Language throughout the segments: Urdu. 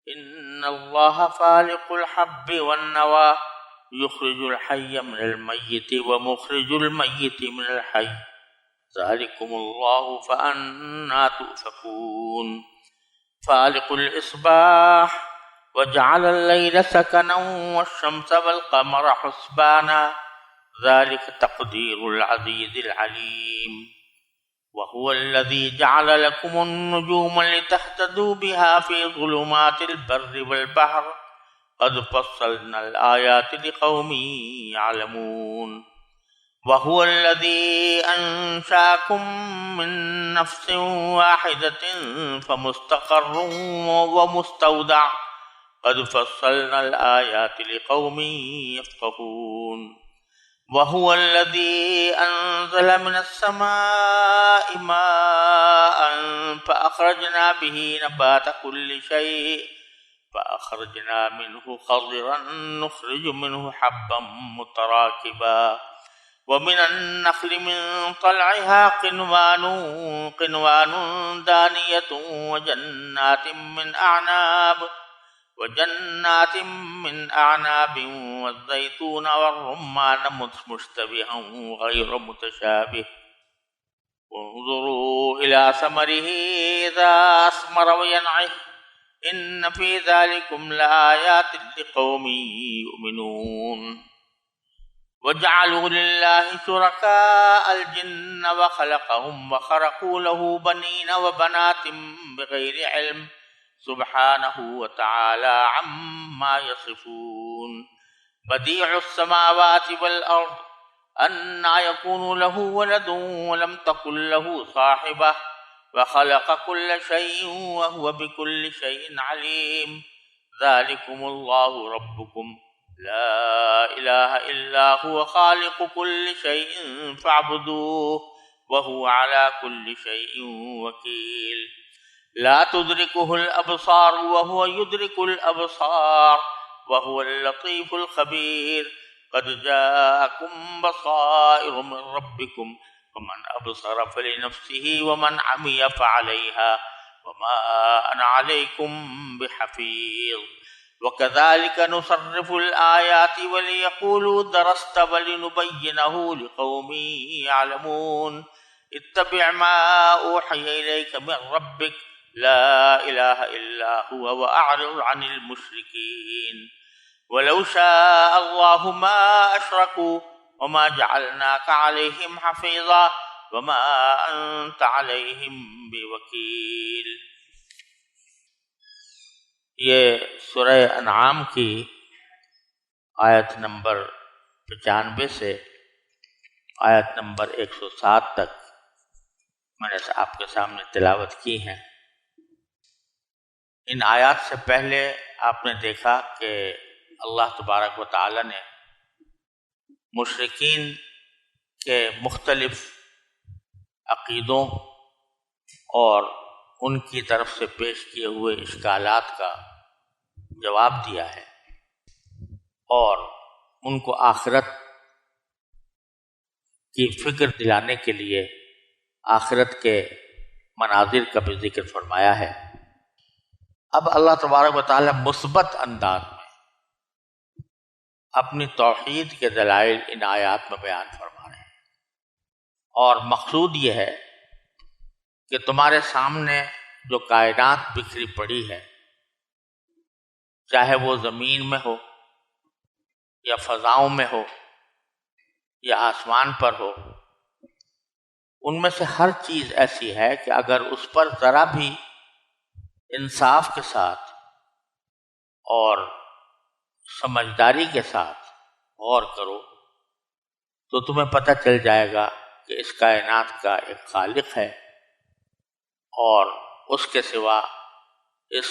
إن الله فالق الحب والنوى يخرج الحي من الميت ومخرج الميت من الحي ذلكم الله فأنى تؤفكون فالق الإصباح وجعل الليل سكنا والشمس والقمر حسبانا ذلك تقدير العزيز العليم وهو الذي جعل لكم النجوم لتهتدوا بها في ظلمات البر والبحر قد فصلنا الآيات لقوم يعلمون وهو الذي أنشأكم من نفس واحدة فمستقر ومستودع قد فصلنا الآيات لقوم يفقهون وهو الذي أنزل من السماء ماء فأخرجنا به نبات كل شيء فأخرجنا منه خضرا نخرج منه حبا متراكبا ومن النخل من طلعها قنوان دانية وجنات من أعناب والزيتون والرمان مشتبها غير متشابه وانظروا إلى ثمره إذا أثمر وينعه إن في ذلكم لآيات لقوم يؤمنون وجعلوا لله شركاء الجن وخلقهم وخرقوا له بنين وبنات بغير علم سبحانه وتعالى عما يصفون بديع السماوات والأرض أنى يكون له ولد ولم تكن له صاحبة وخلق كل شيء وهو بكل شيء عليم ذلكم الله ربكم لا إله إلا هو خالق كل شيء فاعبدوه وهو على كل شيء وكيل لا تدركه الأبصار وهو يدرك الأبصار وهو اللطيف الخبير قد جاءكم بصائر من ربكم ومن أبصر فلنفسه ومن عمي فعليها وما أنا عليكم بحفيظ وكذلك نصرف الآيات وليقولوا درست ولنبينه لقوم يعلمون اتبع ما أوحي إليك من ربك لا إله إلا هو وأعرض عن المشركين ولو شاء الله ما أشركوا وما جعلناك عليهم حفيظا وما أنت عليهم بوكيل. یہ سورہ انعام کی آیت نمبر 95 سے آیت نمبر 107 تک میں نے آپ کے سامنے تلاوت کی ہیں. ان آیات سے پہلے آپ نے دیکھا کہ اللہ تبارک و تعالی نے مشرکین کے مختلف عقیدوں اور ان کی طرف سے پیش کیے ہوئے اشکالات کا جواب دیا ہے اور ان کو آخرت کی فکر دلانے کے لیے آخرت کے مناظر کا بھی ذکر فرمایا ہے. اب اللہ تبارک و تعالی مثبت انداز میں اپنی توحید کے دلائل ان آیات میں بیان فرما رہے ہیں اور مقصود یہ ہے کہ تمہارے سامنے جو کائنات بکھری پڑی ہے، چاہے وہ زمین میں ہو یا فضاؤں میں ہو یا آسمان پر ہو، ان میں سے ہر چیز ایسی ہے کہ اگر اس پر ذرا بھی انصاف کے ساتھ اور سمجھداری کے ساتھ غور کرو تو تمہیں پتہ چل جائے گا کہ اس کائنات کا ایک خالق ہے اور اس کے سوا اس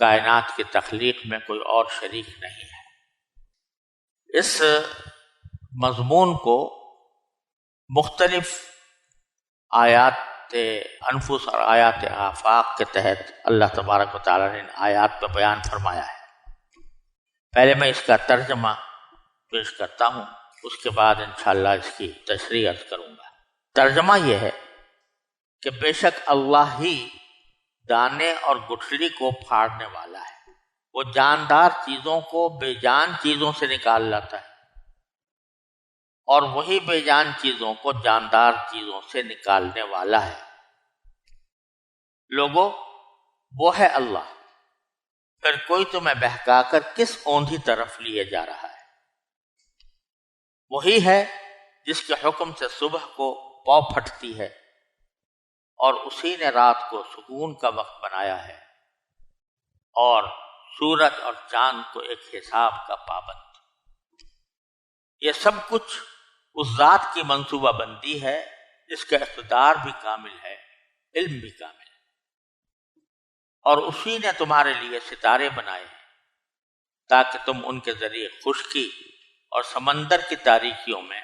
کائنات کی تخلیق میں کوئی اور شریک نہیں ہے. اس مضمون کو مختلف آیات انفس اور آیات آفاق کے تحت اللہ تبارک و تعالیٰ نے ان آیات پر بیان فرمایا ہے. پہلے میں اس کا ترجمہ پیش کرتا ہوں، اس کے بعد انشاءاللہ اس کی تشریح عرض کروں گا. ترجمہ یہ ہے کہ بے شک اللہ ہی دانے اور گٹھلی کو پھاڑنے والا ہے۔ وہ جاندار چیزوں کو بے جان چیزوں سے نکال لاتا ہے اور وہی بے جان چیزوں کو جاندار چیزوں سے نکالنے والا ہے۔ لوگوں، وہ ہے اللہ، پھر کوئی تمہیں بہکا کر کس اوندھی طرف لیے جا رہا ہے؟ وہی ہے جس کے حکم سے صبح کو پاؤ پھٹتی ہے اور اسی نے رات کو سکون کا وقت بنایا ہے اور سورج اور چاند کو ایک حساب کا پابند۔ یہ سب کچھ اس ذات کی منصوبہ بندی ہے جس کا اقتدار بھی کامل ہے، علم بھی کامل ہے، اور اسی نے تمہارے لیے ستارے بنائے ہیں تاکہ تم ان کے ذریعے خشکی اور سمندر کی تاریکیوں میں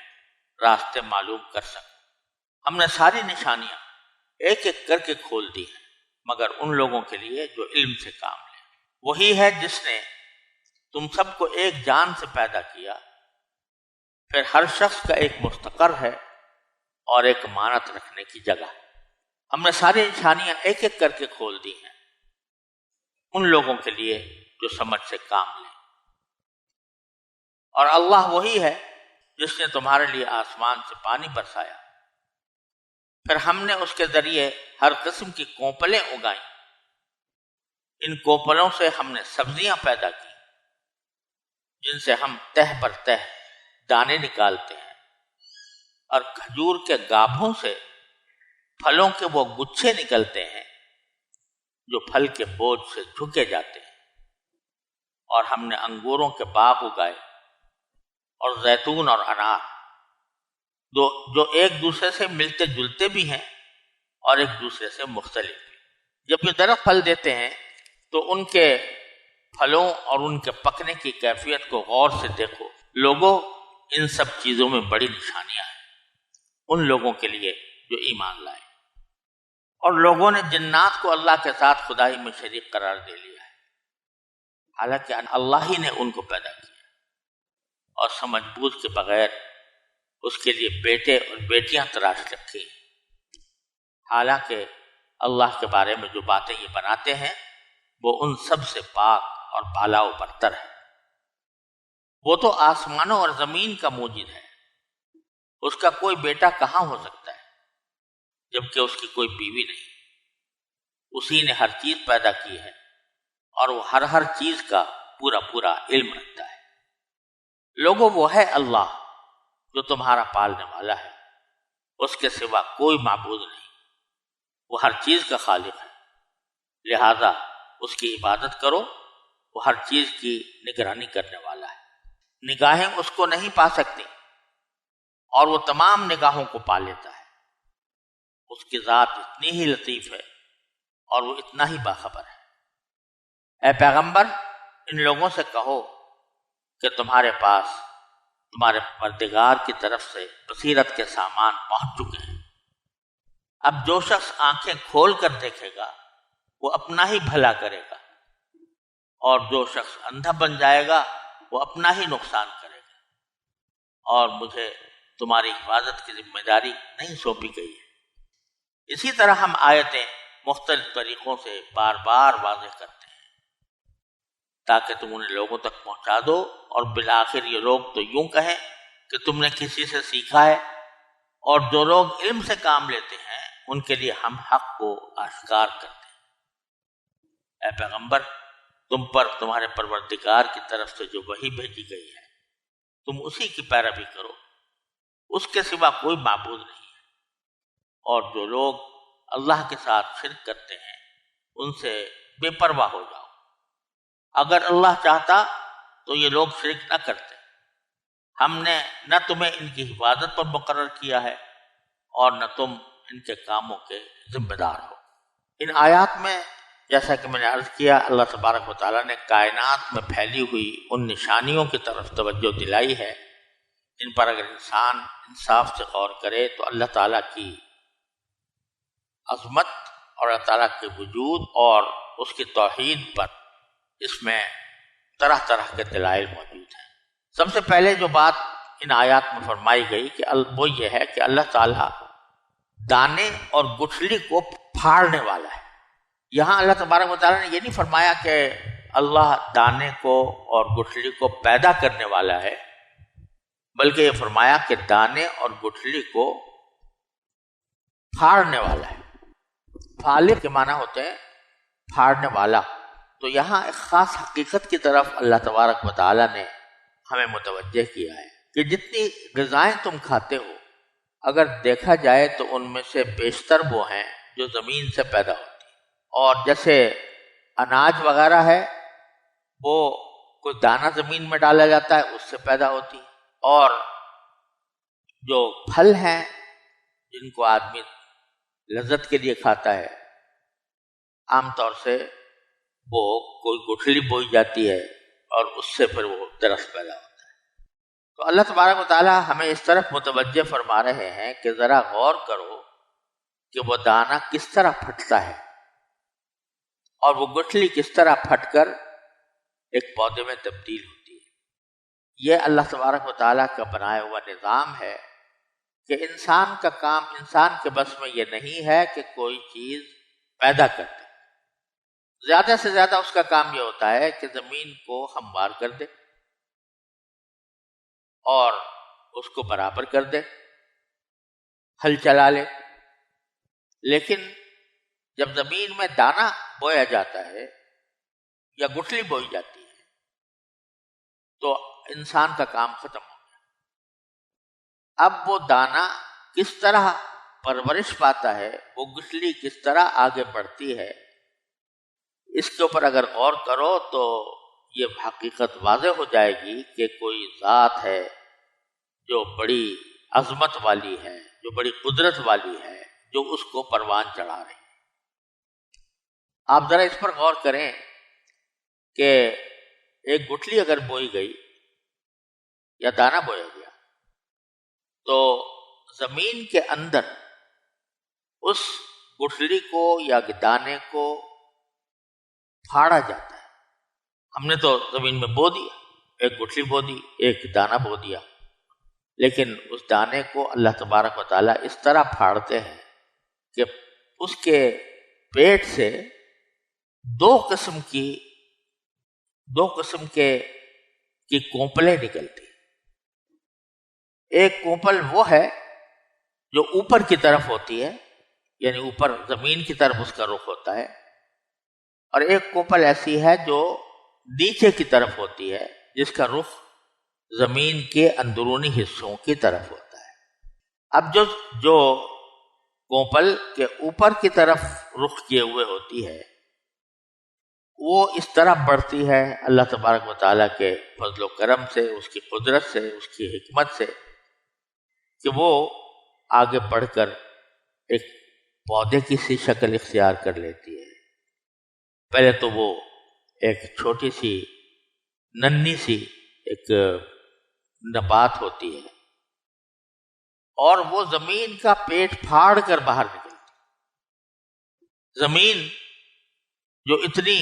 راستے معلوم کر سکو۔ ہم نے ساری نشانیاں ایک ایک کر کے کھول دی ہیں مگر ان لوگوں کے لیے جو علم سے کام لیں۔ وہی ہے جس نے تم سب کو ایک جان سے پیدا کیا، پھر ہر شخص کا ایک مستقر ہے اور ایک امانت رکھنے کی جگہ۔ ہم نے ساری نشانیاں ایک ایک کر کے کھول دی ہیں ان لوگوں کے لیے جو سمجھ سے کام لیں۔ اور اللہ وہی ہے جس نے تمہارے لیے آسمان سے پانی برسایا، پھر ہم نے اس کے ذریعے ہر قسم کی کونپلیں اگائیں۔ ان کونپلوں سے ہم نے سبزیاں پیدا کی جن سے ہم تہ پر تہ دانے نکالتے ہیں، اور کھجور کے گابھوں سے پھلوں کے وہ گچھے نکلتے ہیں جو پھل کے بوجھ سے جھکے جاتے ہیں۔ اور ہم نے انگوروں کے باغ اگائے اور زیتون اور انار، جو ایک دوسرے سے ملتے جلتے بھی ہیں اور ایک دوسرے سے مختلف بھی۔ جب یہ درخت پھل دیتے ہیں تو ان کے پھلوں اور ان کے پکنے کی کیفیت کو غور سے دیکھو۔ لوگوں، ان سب چیزوں میں بڑی نشانیاں ہیں ان لوگوں کے لیے جو ایمان لائے۔ اور لوگوں نے جنات کو اللہ کے ساتھ خدائی میں شریک قرار دے لیا ہے، حالانکہ اللہ ہی نے ان کو پیدا کیا اور سمجھ بوجھ کے بغیر اس کے لیے بیٹے اور بیٹیاں تراش رکھی، حالانکہ اللہ کے بارے میں جو باتیں یہ بناتے ہیں وہ ان سب سے پاک اور بالا و برتر ہے۔ وہ تو آسمانوں اور زمین کا موجد ہے، اس کا کوئی بیٹا کہاں ہو سکتا ہے جبکہ اس کی کوئی بیوی نہیں۔ اسی نے ہر چیز پیدا کی ہے اور وہ ہر چیز کا پورا پورا علم رکھتا ہے۔ لوگوں، وہ ہے اللہ جو تمہارا پالنے والا ہے، اس کے سوا کوئی معبود نہیں، وہ ہر چیز کا خالق ہے، لہذا اس کی عبادت کرو، وہ ہر چیز کی نگرانی کرنے والا ہے۔ نگاہیں اس کو نہیں پا سکتی اور وہ تمام نگاہوں کو پا لیتا ہے۔ اس کی ذات اتنی ہی لطیف ہے اور وہ اتنا ہی باخبر ہے۔ اے پیغمبر، ان لوگوں سے کہو کہ تمہارے پاس تمہارے پروردگار کی طرف سے بصیرت کے سامان پہنچ چکے ہیں۔ اب جو شخص آنکھیں کھول کر دیکھے گا وہ اپنا ہی بھلا کرے گا، اور جو شخص اندھا بن جائے گا وہ اپنا ہی نقصان کرے گا، اور مجھے تمہاری حفاظت کی ذمہ داری نہیں سونپی گئی ہے۔ اسی طرح ہم آیتیں مختلف طریقوں سے بار بار واضح کرتے ہیں تاکہ تم انہیں لوگوں تک پہنچا دو، اور بالآخر یہ لوگ تو یوں کہیں کہ تم نے کسی سے سیکھا ہے، اور جو لوگ علم سے کام لیتے ہیں ان کے لیے ہم حق کو آشکار کرتے ہیں۔ اے پیغمبر، تم پر تمہارے پروردگار کی طرف سے جو وحی بھیجی گئی ہے تم اسی کی پیروی کرو، اس کے سوا کوئی معبود نہیں ہے۔ اور جو لوگ اللہ کے ساتھ شرک کرتے ہیں ان سے بے پرواہ ہو جاؤ۔ اگر اللہ چاہتا تو یہ لوگ شرک نہ کرتے۔ ہم نے نہ تمہیں ان کی حفاظت پر مقرر کیا ہے اور نہ تم ان کے کاموں کے ذمہ دار ہو۔ ان آیات میں جیسا کہ میں نے عرض کیا، اللہ تبارک و تعالیٰ نے کائنات میں پھیلی ہوئی ان نشانیوں کی طرف توجہ دلائی ہے۔ ان پر اگر انسان انصاف سے غور کرے تو اللہ تعالیٰ کی عظمت اور اللہ تعالیٰ کے وجود اور اس کی توحید پر اس میں طرح طرح کے دلائل موجود ہیں۔ سب سے پہلے جو بات ان آیات میں فرمائی گئی کہ وہ یہ ہے کہ اللہ تعالیٰ دانے اور گٹھلی کو پھاڑنے والا ہے۔ یہاں اللہ تبارک و تعالیٰ نے یہ نہیں فرمایا کہ اللہ دانے کو اور گٹھلی کو پیدا کرنے والا ہے، بلکہ یہ فرمایا کہ دانے اور گٹھلی کو پھاڑنے والا ہے۔ فالق کے معنی ہوتے ہیں پھاڑنے والا۔ تو یہاں ایک خاص حقیقت کی طرف اللہ تبارک و تعالیٰ نے ہمیں متوجہ کیا ہے کہ جتنی غذائیں تم کھاتے ہو، اگر دیکھا جائے تو ان میں سے بیشتر وہ ہیں جو زمین سے پیدا ہوتی ہیں۔ اور جیسے اناج وغیرہ ہے، وہ کوئی دانہ زمین میں ڈالا جاتا ہے، اس سے پیدا ہوتی ہے، اور جو پھل ہیں جن کو آدمی لذت کے لیے کھاتا ہے، عام طور سے وہ کوئی گٹھلی بوئی جاتی ہے اور اس سے پھر وہ درخت پیدا ہوتا ہے۔ تو اللہ تبارک و تعالیٰ ہمیں اس طرف متوجہ فرما رہے ہیں کہ ذرا غور کرو کہ وہ دانہ کس طرح پھٹتا ہے اور وہ گٹھلی کس طرح پھٹ کر ایک پودے میں تبدیل ہوتی ہے۔ یہ اللہ تبارک و تعالیٰ کا بنایا ہوا نظام ہے کہ انسان کا کام، انسان کے بس میں یہ نہیں ہے کہ کوئی چیز پیدا کر دے۔ زیادہ سے زیادہ اس کا کام یہ ہوتا ہے کہ زمین کو ہموار کر دے اور اس کو برابر کر دے، ہل چلا لے۔ لیکن جب زمین میں دانہ بویا جاتا ہے یا گٹھلی بوئی جاتی ہے تو انسان کا کام ختم ہو گیا۔ اب وہ دانہ کس طرح پرورش پاتا ہے، وہ گٹھلی کس طرح آگے بڑھتی ہے، اس کے اوپر اگر غور کرو تو یہ حقیقت واضح ہو جائے گی کہ کوئی ذات ہے جو بڑی عظمت والی ہے، جو بڑی قدرت والی ہے، جو اس کو پروان چڑھا رہی ہے۔ آپ ذرا اس پر غور کریں کہ ایک گٹھلی اگر بوئی گئی یا دانہ بویا گیا تو زمین کے اندر اس گٹھلی کو یا دانے کو پھاڑا جاتا ہے۔ ہم نے تو زمین میں بو دیا، ایک گٹھلی بو دی، ایک دانہ بو دیا، لیکن اس دانے کو اللہ تبارک و تعالیٰ اس طرح پھاڑتے ہیں کہ اس کے پیٹ سے دو قسم کی کونپلیں نکلتی۔ ایک کونپل وہ ہے جو اوپر کی طرف ہوتی ہے، یعنی اوپر زمین کی طرف اس کا رخ ہوتا ہے، اور ایک کونپل ایسی ہے جو نیچے کی طرف ہوتی ہے، جس کا رخ زمین کے اندرونی حصوں کی طرف ہوتا ہے۔ اب جو کونپل کے اوپر کی طرف رخ کیے ہوئے ہوتی ہے، وہ اس طرح بڑھتی ہے اللہ تبارک و تعالیٰ کے فضل و کرم سے، اس کی قدرت سے، اس کی حکمت سے، کہ وہ آگے بڑھ کر ایک پودے کی سی شکل اختیار کر لیتی ہے۔ پہلے تو وہ ایک چھوٹی سی ننھی سی ایک نبات ہوتی ہے، اور وہ زمین کا پیٹ پھاڑ کر باہر نکلتی۔ زمین جو اتنی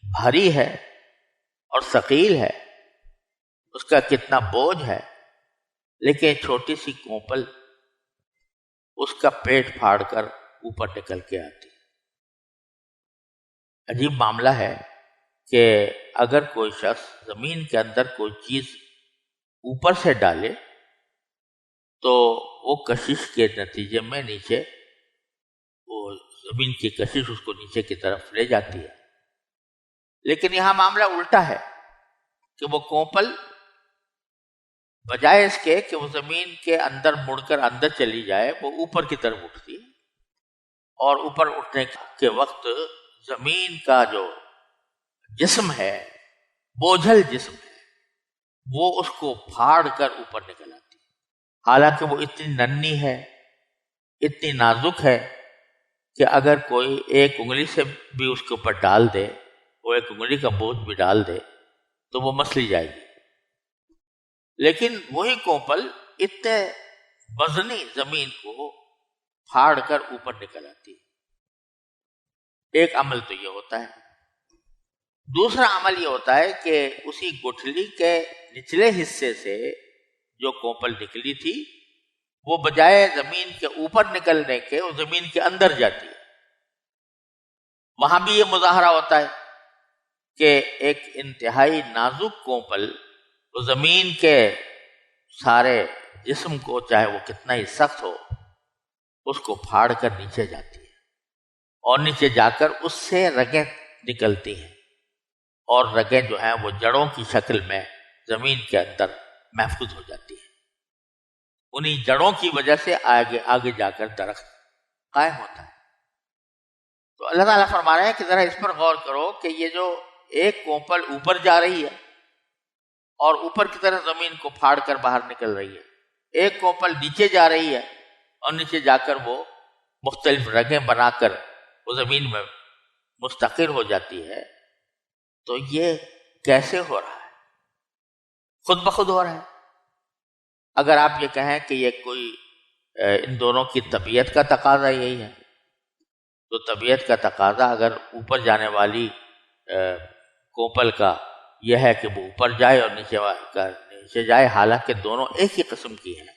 بھاری ہے اور ثقیل ہے، اس کا کتنا بوجھ ہے، لیکن چھوٹی سی کونپل اس کا پیٹ پھاڑ کر اوپر نکل کے آتی۔ عجیب معاملہ ہے کہ اگر کوئی شخص زمین کے اندر کوئی چیز اوپر سے ڈالے تو وہ کشش کے نتیجے میں نیچے، وہ زمین کی کشش اس کو نیچے کی طرف لے جاتی ہے۔ لیکن یہاں معاملہ الٹا ہے کہ وہ کونپل بجائے اس کے کہ وہ زمین کے اندر مڑ کر اندر چلی جائے، وہ اوپر کی طرف اٹھتی ہے، اور اوپر اٹھنے کے وقت زمین کا جو جسم ہے، بوجھل جسم ہے، وہ اس کو پھاڑ کر اوپر نکل آتی ہے۔ حالانکہ وہ اتنی ننھی ہے، اتنی نازک ہے کہ اگر کوئی ایک انگلی سے بھی اس کے اوپر ڈال دے، وہ ایک انگلی کا بوجھ بھی ڈال دے تو وہ مسلی جائے گی۔ لیکن وہی کونپل اتنے وزنی زمین کو پھاڑ کر اوپر نکل آتی ہے۔ ایک عمل تو یہ ہوتا ہے۔ دوسرا عمل یہ ہوتا ہے کہ اسی گٹھلی کے نچلے حصے سے جو کونپل نکلی تھی، وہ بجائے زمین کے اوپر نکلنے کے وہ زمین کے اندر جاتی ہے، وہاں بھی یہ مظاہرہ ہوتا ہے کہ ایک انتہائی نازک کونپل وہ زمین کے سارے جسم کو، چاہے وہ کتنا ہی سخت ہو، اس کو پھاڑ کر نیچے جاتی ہے، اور نیچے جا کر اس سے رگیں نکلتی ہیں، اور رگیں جو ہیں وہ جڑوں کی شکل میں زمین کے اندر محفوظ ہو جاتی ہیں۔ انہی جڑوں کی وجہ سے آگے جا کر درخت قائم ہوتا ہے۔ تو اللہ تعالیٰ فرما رہے ہیں کہ ذرا اس پر غور کرو کہ یہ جو ایک کونپل اوپر جا رہی ہے اور اوپر کی طرف زمین کو پھاڑ کر باہر نکل رہی ہے، ایک کونپل نیچے جا رہی ہے اور نیچے جا کر وہ مختلف رگیں بنا کر وہ زمین میں مستقر ہو جاتی ہے، تو یہ کیسے ہو رہا ہے؟ خود بخود ہو رہا ہے۔ اگر آپ یہ کہیں کہ یہ کوئی ان دونوں کی طبیعت کا تقاضا یہی ہے، تو طبیعت کا تقاضا اگر اوپر جانے والی کونپل کا یہ ہے کہ وہ اوپر جائے اور نیچے جائے، حالانکہ دونوں ایک ہی قسم کی ہیں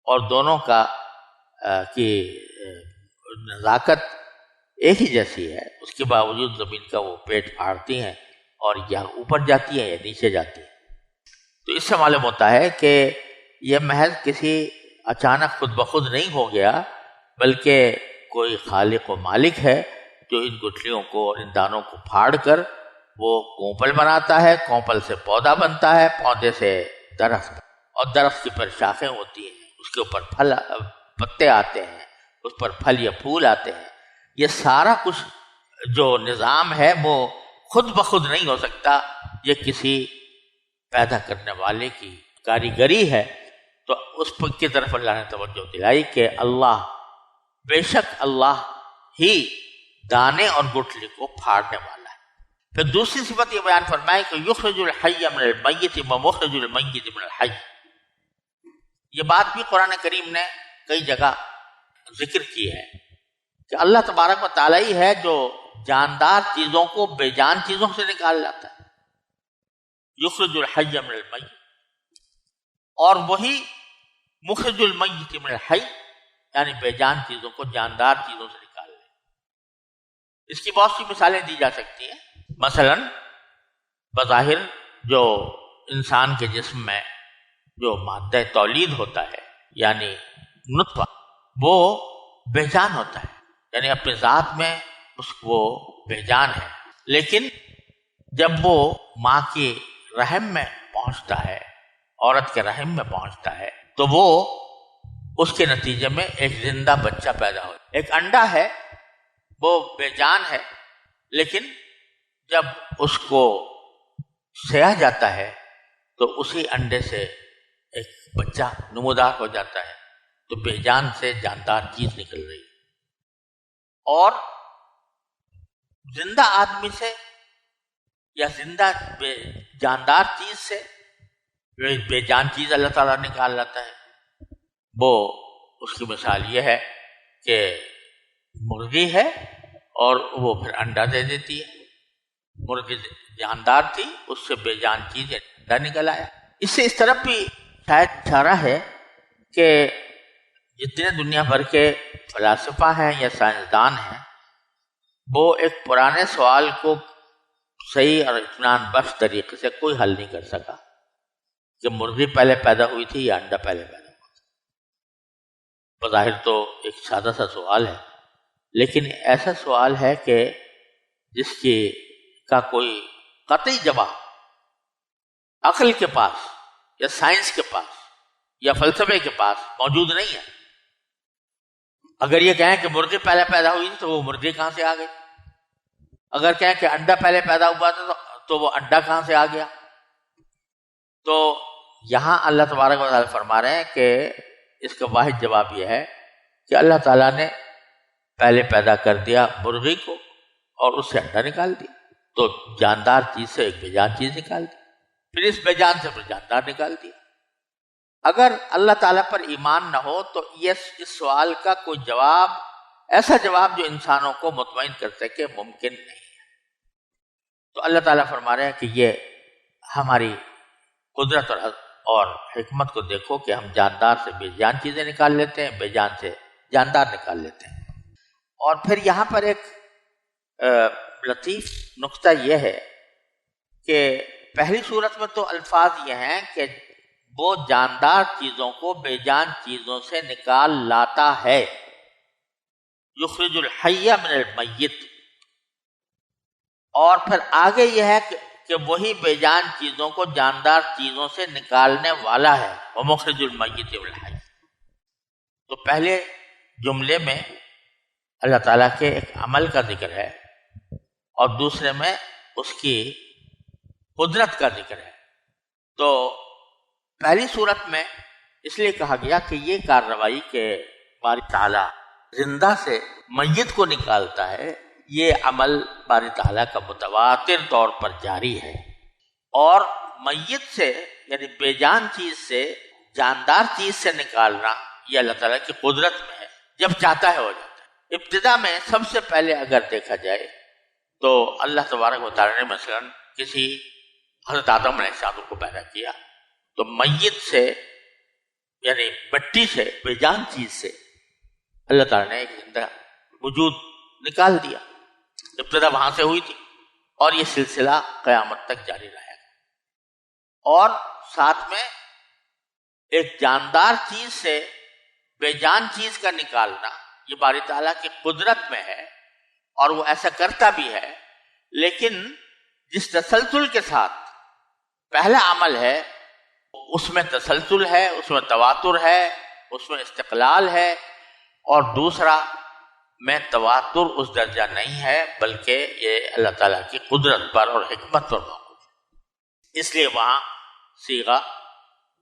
اور دونوں کی نزاکت ایک ہی جیسی ہے، اس کے باوجود زمین کا وہ پیٹ پھاڑتی ہیں اور یا اوپر جاتی ہیں یا نیچے جاتی ہیں۔ تو اس سے معلوم ہوتا ہے کہ یہ محض کسی اچانک خود بخود نہیں ہو گیا، بلکہ کوئی خالق و مالک ہے جو ان گٹھلیوں کو اور ان دانوں کو پھاڑ کر وہ کونپل بناتا ہے، کونپل سے پودا بنتا ہے، پودے سے درخت، اور درخت کی پر شاخیں ہوتی ہیں، اس کے اوپر پتے آتے ہیں، اس پر پھل یا پھول آتے ہیں۔ یہ سارا کچھ جو نظام ہے وہ خود بخود نہیں ہو سکتا، یہ کسی پیدا کرنے والے کی کاریگری ہے۔ تو اس کی طرف اللہ نے توجہ دلائی کہ اللہ، بے شک اللہ ہی دانے اور گٹھلی کو پھاڑنے والا ہے۔ پھر دوسری صفت یہ بیان فرمائی کہ یخرج الحی من المیت ومخرج المیت من الحی۔ یہ بات بھی قرآن کریم نے کئی جگہ ذکر کی ہے کہ اللہ تبارک و تعالیٰ ہی ہے جو جاندار چیزوں کو بے جان چیزوں سے نکال لاتا ہے، یخرج الحی من المیت، اور وہی مخرج المیت من الحی، یعنی بے جان چیزوں کو جاندار چیزوں سے نکال لے۔ اس کی بہت سی مثالیں دی جا سکتی ہیں۔ مثلا بظاہر جو انسان کے جسم میں جو مادہ تولید ہوتا ہے، یعنی نطفہ، وہ بے جان ہوتا ہے، یعنی اپنے ذات میں وہ بے جان ہے، لیکن جب وہ ماں کی رحم میں پہنچتا ہے، عورت کے رحم میں پہنچتا ہے، تو وہ اس کے نتیجے میں ایک زندہ بچہ پیدا ہو۔ ایک انڈا ہے، وہ بے جان ہے، لیکن جب اس کو سیا جاتا ہے تو اسی انڈے سے ایک بچہ نمودار ہو جاتا ہے، تو بے جان سے جاندار چیز نکل رہی ہے۔ اور زندہ آدمی سے یا زندہ جاندار چیز سے بے جان چیز اللہ تعالیٰ نکال لاتا ہے۔ وہ اس کی مثال یہ ہے کہ مرغی ہے اور وہ پھر انڈا دے دیتی ہے۔ مرغی جاندار تھی، اس سے بے جان چیز انڈا نکل آیا۔ اس سے اس طرف بھی شاید اشارہ ہے کہ جتنے دنیا بھر کے فلاسفہ ہیں یا سائنسدان ہیں، وہ ایک پرانے سوال کو صحیح اور اطمینان بخش طریقے سے کوئی حل نہیں کر سکا کہ مرغی پہلے پیدا ہوئی تھی یا انڈا پہلے پیدا ہوا تھا۔ بظاہر تو ایک سادہ سا سوال ہے، لیکن ایسا سوال ہے کہ جس کا کوئی قطعی جواب عقل کے پاس یا سائنس کے پاس یا فلسفے کے پاس موجود نہیں ہے۔ اگر یہ کہیں کہ مرغی پہلے پیدا ہوئی تو وہ مرغی کہاں سے آ گئی؟ اگر کہیں کہ انڈا پہلے پیدا ہوا تھا تو وہ انڈا کہاں سے آ گیا؟ تو یہاں اللہ تبارک و تعالیٰ فرما رہے ہیں کہ اس کا واحد جواب یہ ہے کہ اللہ تعالیٰ نے پہلے پیدا کر دیا مرغی کو اور اس سے انڈا نکال دیا، تو جاندار چیز سے ایک بے جان چیز نکال دی، پھر اس بے جان سے پھر جاندار نکال دیا۔ اگر اللہ تعالیٰ پر ایمان نہ ہو تو اس سوال کا کوئی جواب، ایسا جواب جو انسانوں کو مطمئن کر سکے، ممکن نہیں ہے۔ تو اللہ تعالیٰ فرما رہے ہیں کہ یہ ہماری قدرت اور حکمت کو دیکھو کہ ہم جاندار سے بے جان چیزیں نکال لیتے ہیں، بے جان سے جاندار نکال لیتے ہیں۔ اور پھر یہاں پر ایک لطیف نقطہ یہ ہے کہ پہلی صورت میں تو الفاظ یہ ہیں کہ وہ جاندار چیزوں کو بے جان چیزوں سے نکال لاتا ہے، یخرج الحی من المیت، اور پھر آگے یہ ہے کہ وہی بے جان چیزوں کو جاندار چیزوں سے نکالنے والا ہے، ومخرج المیت من الحی۔ تو پہلے جملے میں اللہ تعالیٰ کے ایک عمل کا ذکر ہے اور دوسرے میں اس کی قدرت کا ذکر ہے۔ تو پہلی صورت میں اس لیے کہا گیا کہ یہ کارروائی کہ باری تعالیٰ زندہ سے میت کو نکالتا ہے، یہ عمل باری تعالیٰ کا متواتر طور پر جاری ہے، اور میت سے یعنی بے جان چیز سے جاندار چیز سے نکالنا یہ اللہ تعالیٰ کی قدرت میں ہے، جب چاہتا ہے ہو جاتا ہے۔ ابتدا میں سب سے پہلے اگر دیکھا جائے تو اللہ تبارک و تعالیٰ نے مثلا کسی حضرت آدم علیہ السلام کو پیدا کیا تو میت سے یعنی مٹی سے بے جان چیز سے اللہ تعالیٰ نے ایک زندہ وجود نکال دیا، ابتدا وہاں سے ہوئی تھی، اور یہ سلسلہ قیامت تک جاری رہے گا۔ اور ساتھ میں ایک جاندار چیز سے بے جان چیز کا نکالنا یہ باری تعالیٰ کی قدرت میں ہے، اور وہ ایسا کرتا بھی ہے، لیکن جس تسلسل کے ساتھ پہلا عمل ہے اس میں تسلسل ہے، اس میں تواتر ہے، اس میں استقلال ہے، اور دوسرا میں تواتر اس درجہ نہیں ہے، بلکہ یہ اللہ تعالیٰ کی قدرت پر اور حکمت پر موقوف ہے۔ اس لیے وہاں صیغہ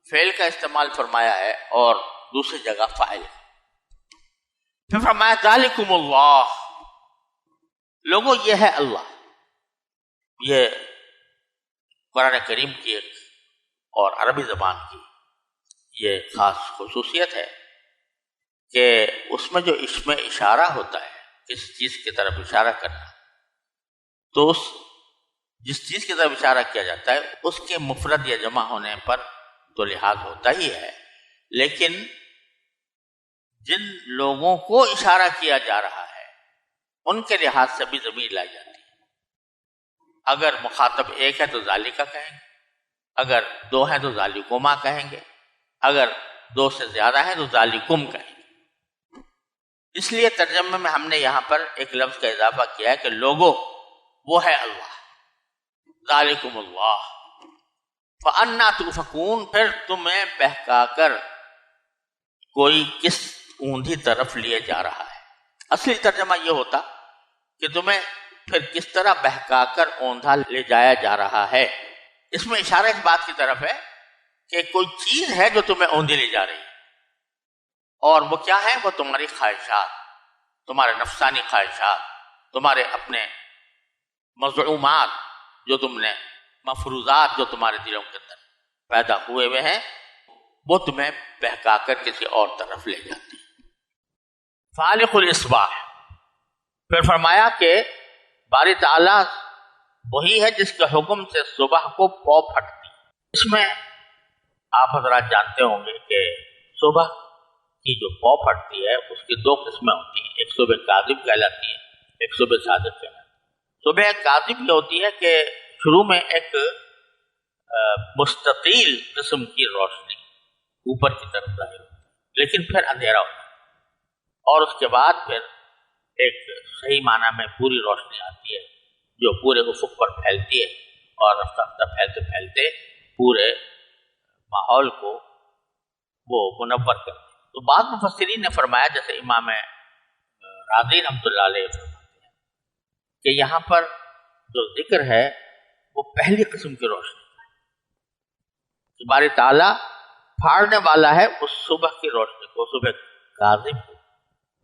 فعل کا استعمال فرمایا ہے اور دوسری جگہ فاعل ہے۔ پھر فرمایا ذالکم اللہ، لوگوں یہ ہے اللہ۔ یہ قرآن کریم کی ایک اور عربی زبان کی یہ خاص خصوصیت ہے کہ اس میں جو اسم اشارہ ہوتا ہے، کسی چیز کی طرف اشارہ کرنا، تو جس چیز کی طرف اشارہ کیا جاتا ہے اس کے مفرد یا جمع ہونے پر تو لحاظ ہوتا ہی ہے، لیکن جن لوگوں کو اشارہ کیا جا رہا ہے ان کے لحاظ سے بھی ضمیر لائی جاتی ہے۔ اگر مخاطب ایک ہے تو ذالکا کہیں گے، اگر دو ہیں تو ذالکما کہیں گے، اگر دو سے زیادہ ہیں تو ذالکم کہیں گے۔ اس لیے ترجمے میں ہم نے یہاں پر ایک لفظ کا اضافہ کیا ہے کہ لوگوں وہ ہے اللہ، ذالکم اللہ، فَأَنَّا تُؤْفَكُونَ، پھر تمہیں بہکا کر کوئی کس اوندھی طرف لیے جا رہا ہے۔ اصلی ترجمہ یہ ہوتا کہ تمہیں پھر کس طرح بہکا کر اوندھا لے جایا جا رہا ہے۔ اس میں اشارہ اس بات کی طرف ہے کہ کوئی چیز ہے جو تمہیں اوندھی لے جا رہی ہے، اور وہ کیا ہے؟ وہ تمہاری خواہشات، تمہارے نفسانی خواہشات، تمہارے اپنے مزعومات، جو تم نے مفروضات جو تمہارے دلوں کے اندر پیدا ہوئے ہیں، وہ تمہیں بہکا کر کسی اور طرف لے جاتی ہے۔ فالق الاصباح، پھر فرمایا کہ باری تعالیٰ وہی ہے جس کے حکم سے صبح کو پو پھٹتی۔ اس میں آپ حضرات جانتے ہوں گے کہ صبح کی جو پو پھٹتی ہے اس کی دو قسمیں ہوتی ہیں، ایک صبح کاذب کہلاتی ہے، ایک صبح صادق کہلاتی ہے۔ صبح کاذب یہ ہوتی ہے کہ شروع میں ایک مستطیل قسم کی روشنی اوپر کی طرف ظاہر ہوتی ہے، لیکن پھر اندھیرا ہوتا ہے، اور اس کے بعد پھر ایک صحیح معنی میں پوری روشنی آتی ہے جو پورے افق پر پھیلتی ہے، اور رفتہ رفتہ پھیلتے پھیلتے پورے ماحول کو وہ منور کرتی ہے۔ تو بعض مفسرین نے فرمایا، جیسے امام راضی رحمۃ اللہ علیہ فرماتے ہیں کہ یہاں پر جو ذکر ہے وہ پہلی قسم کی روشنی ہے، کہ باری تعالیٰ پھاڑنے والا ہے اس صبح کی روشنی کو، صبح کاذب کو۔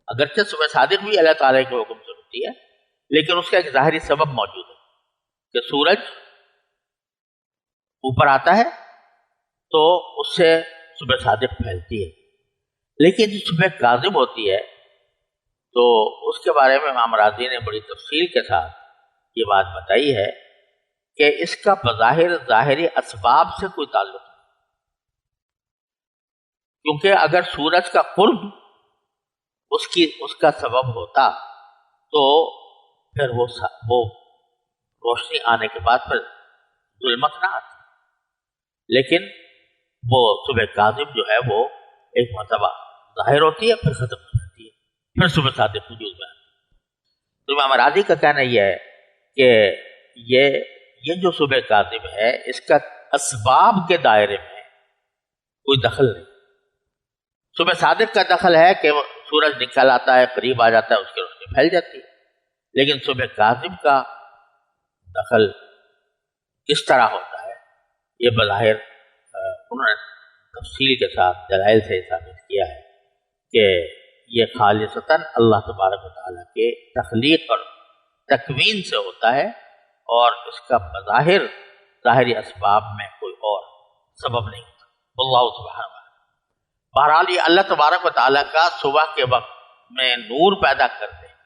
اگرچہ صبح صادق بھی اللہ تعالیٰ کے حکم سے ہوتی ہے، لیکن اس کا ایک ظاہری سبب موجود ہے کہ سورج اوپر آتا ہے تو اس سے صبح صادق پھیلتی ہے، لیکن جو صبح کاذب ہوتی ہے تو اس کے بارے میں امام راضی نے بڑی تفصیل کے ساتھ یہ بات بتائی ہے کہ اس کا بظاہر ظاہری اسباب سے کوئی تعلق نہیں، کیونکہ اگر سورج کا قرب اس کا سبب ہوتا تو پھر وہ روشنی آنے کے بعد پھر ظلمت نہ آتی، لیکن وہ صبح کاذب جو ہے وہ ایک مرتبہ ظاہر ہوتی ہے پھر ختم ہو جاتی ہے، پھر صبح صادق وجود میں آتی ہے۔ تو امام راضی کا کہنا یہ ہے کہ یہ جو صبح کاذب ہے اس کا اسباب کے دائرے میں کوئی دخل نہیں۔ صبح صادق کا دخل ہے کہ وہ سورج نکل آتا ہے، قریب آ جاتا ہے، اس کی روشنی پھیل جاتی ہے، لیکن صبح کاذب کا دخل کس طرح ہوتا ہے یہ بظاہر انہوں نے تفصیل کے ساتھ دلائل سے ثابت کیا ہے کہ یہ خالصتاً اللہ تبارک و تعالیٰ کے تخلیق اور تکوین سے ہوتا ہے، اور اس کا بظاہر ظاہری اسباب میں کوئی اور سبب نہیں ہوتا۔ اللہ سبحانہ وتعالی بہرحال یہ اللہ تبارک و تعالیٰ کا صبح کے وقت میں نور پیدا کر دینا